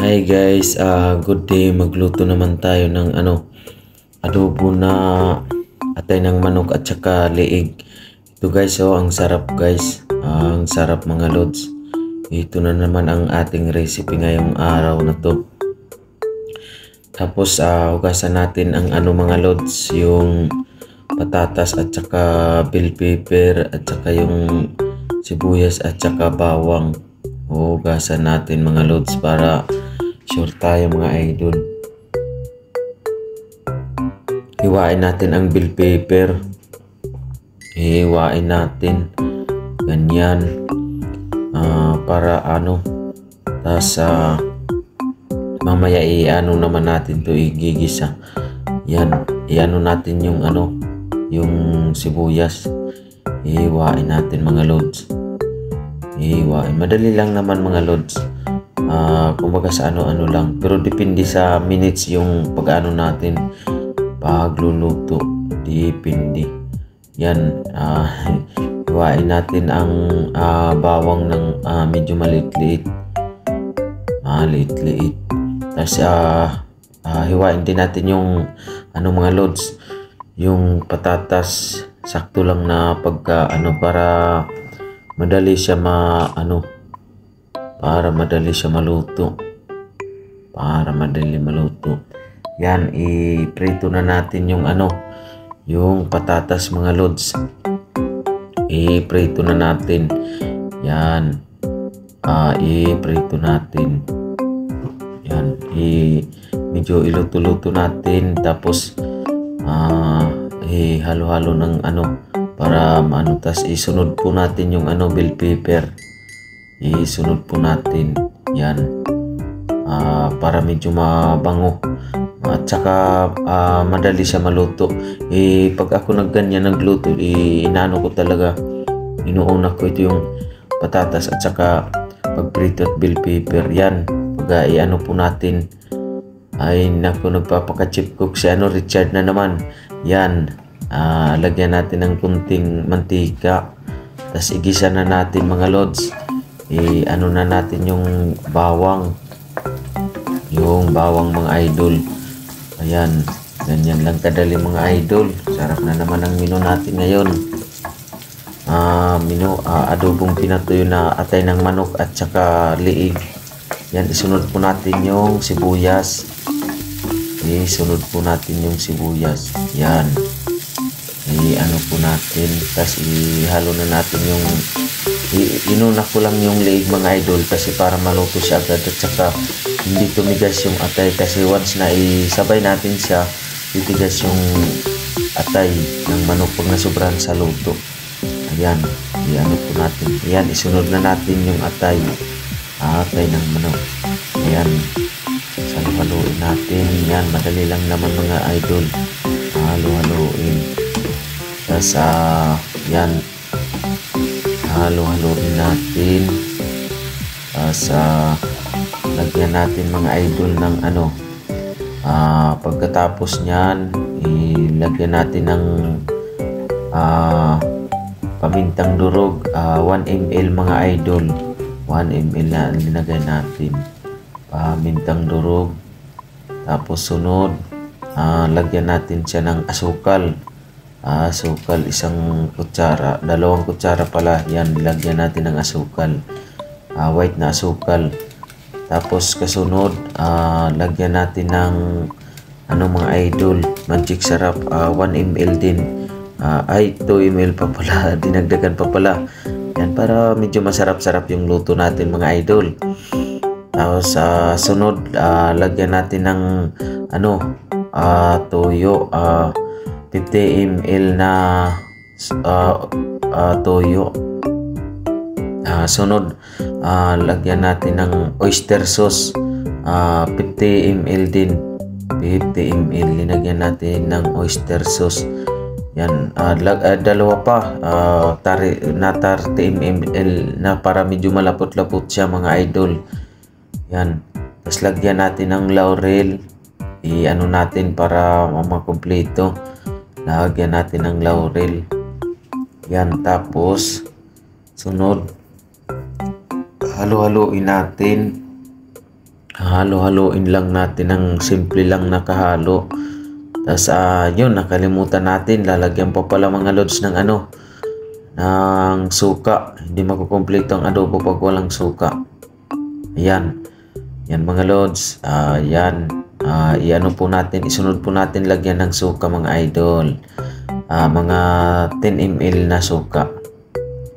Hi guys, good day. Magluto naman tayo ng adobo na atay ng manok at saka leeg. Ito guys, ang sarap guys. Ang sarap mga lods. Ito na naman ang ating recipe ngayong araw na to. Tapos hugasan natin ang mga lods, yung patatas at saka bell pepper at saka yung sibuyas at saka bawang. Hugasan natin mga lods para sure tayo mga idol. Hiwain natin ang bell pepper. Hiwain natin ganyan para tas mamaya naman natin to igigisa. Yan, natin yung yung sibuyas. Hiwain natin mga lods. Hiwain, madali lang naman mga lods. Kumbaga sa ano lang, pero depende sa minutes yung pag natin pagluluto, depende yan. Hiwain natin ang bawang ng medyo maliit-liit, tapos hiwain din natin yung mga lods, yung patatas sakto lang na pagka para madali siya maluto. Yan, iprito na natin yung yung patatas mga lods. Iprito na natin. Yan. Iprito natin. Yan. Medyo iluto-luto natin, tapos halo-halo ng para tas isunod po natin yung bell pepper. Isunod po natin yan para medyo mabango at saka madali siya maluto. Pag ako nagluto, inaano ko talaga, inuuna ko ito yung patatas at saka pagprito at bell pepper. Yan, pag po natin, ay naku, nagpapaka-chip cook si Richard na naman. Yan, lagyan natin ng kunting mantika, tas igisa na natin mga lods. Na natin yung bawang mga idol. Ayan, ganyan lang kadali mga idol. Sarap na naman ang menu natin ngayon. Adobong pinatuyo na atay ng manok at saka leeg. Yan, isunod po natin yung sibuyas. Yan, po natin, tas ihalo na natin yung inuna ko lang yung leeg mga idol kasi para maluto siya agad at saka hindi tumigas yung atay, kasi once na isabay natin siya, titigas yung atay ng manok pag nasobrahan sa luto. Ayan, po natin. Ayan, isunod na natin yung atay ng manok. Ayan, halo-haloin natin. Yan, madali lang naman mga idol. Halo-haloin. Tas yan, halo-haloin natin. Tas lagyan natin mga idol ng pagkatapos niyan, ilagyan natin ng pamintang durog, 1 ml mga idol. 1 ml na linagay natin pamintang durog. Tapos sunod, lagyan natin siya ng asukal. Isang kutsara, 2 kutsara pala. Yan, lagyan natin ng asukal, white na asukal. Tapos kasunod, lagyan natin ng mga idol, magic sarap, 1 ml din. 2 ml pa pala, dinagdagan pa pala. Yan, para medyo masarap-sarap yung luto natin mga idol. Tapos sunod, lagyan natin ng toyo, 50 ml na toyo. Sunod, lagyan natin ng oyster sauce, 50 ml din. 50 ml, linagyan natin ng oyster sauce. Yan, dalawa pa, 30 ml na para medyo malapot-lapot siya mga idol. Yan, tapos lagyan natin ng laurel. Natin para makumpleto. Lagyan natin ng laurel. Yan, tapos sunod, halo-haloin natin halo-haloin lang natin ng simple lang na kahalo. Tapos yun, nakalimutan natin, lalagyan pa pala mga lods ng ng suka. Hindi makukumpleto ang adobo pag walang suka. Ayan. Yan mga lods. Yan. Po natin, isunod po natin lagyan ng suka mga idol. Mga 10 ml na suka.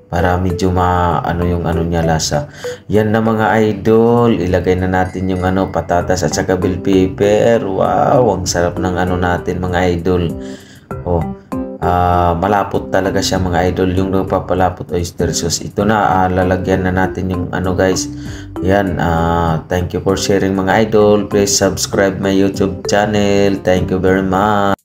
Para medyo yung niya lasa. Yan na mga idol. Ilagay na natin yung patatas at saka bell pepper. Wow, ang sarap ng natin mga idol. Malapot talaga siya mga idol. Yung nagpapalapot oyster sauce. Ito na, lalagyan na natin yung guys. Yan, thank you for sharing mga idol. Please subscribe my YouTube channel. Thank you very much.